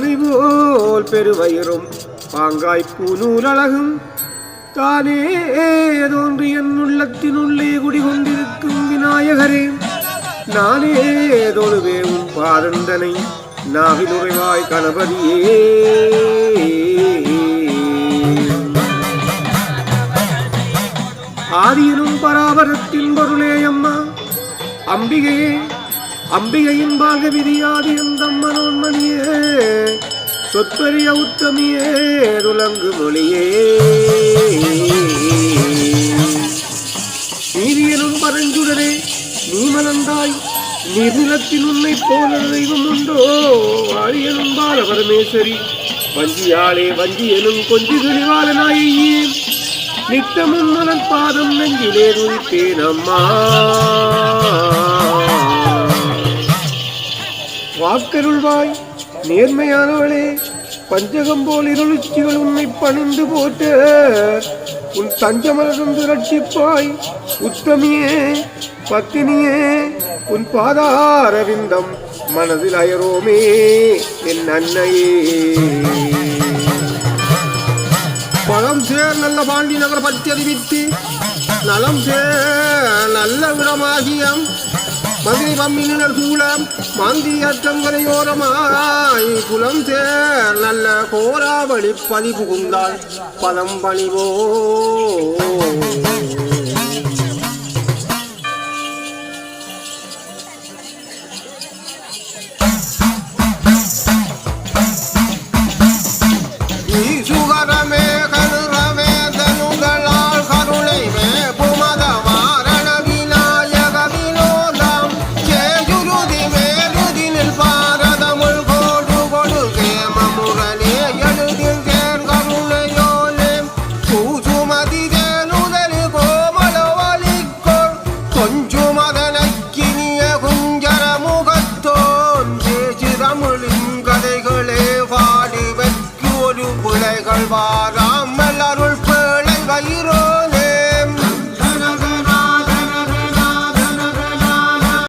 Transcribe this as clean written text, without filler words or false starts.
மங்கை போல் பெருவயிரும் பாங்காய் பூநூலழகும் தானே தோன்றி என் உள்ளத்தினுள்ளே குடிகொண்டிருக்கும் விநாயகரே, நானே தொழுவே உன் பாதந்தனை நாவில் உறைவாய் கணபதியே. ஆதியினும் பராபரத்தின் பொருளே அம்மா அம்பிகையே, அம்பிகையின் பாக விதியாதி அந்தம்மனோன்மணியே, சொற்பரிய உத்தமியே, துலங்கு மொழியே. நீதியனும் பரஞ்சுடரே, நீ மலர்ந்தாய் நீர்நிலத்தில் உன்னை போல தெய்வம் உண்டோ? ஆழியனும் பால பரமேஸ்வரி, வஞ்சியாளே வஞ்சியனும் கொஞ்சி தெளிவாளனாயே, நித்தமும் மலர் பாதம் நெஞ்சிலே துதிப்பேன் அம்மா. வாக்கருள்வாய் நேர்மையானவளே, பஞ்சகம் போல் இருளுச்சிகள் உன்னை பணிந்து போட்டு உன் தஞ்சமலர்ந்து ரட்சிப்பாய் உத்தமியே, பத்தினியே, உன் பாதாரவிந்தம் மனதில் அயரோமே என் அன்னையே. பழம் சேர் நல்ல பாண்டி நகர பத்தியறிவித்து நலம் சேர் நல்ல விடமாகியம் மதுரை பம்மினர் சூழம் மாந்தியற்றங்கரையோரமாய் குலம் சேர் நல்ல கோராவளி பதி புகுந்தாள் பதம் பணிவோ. கதைகளே பாடி வைக்கு ஒரு பிள்ளைகள் வார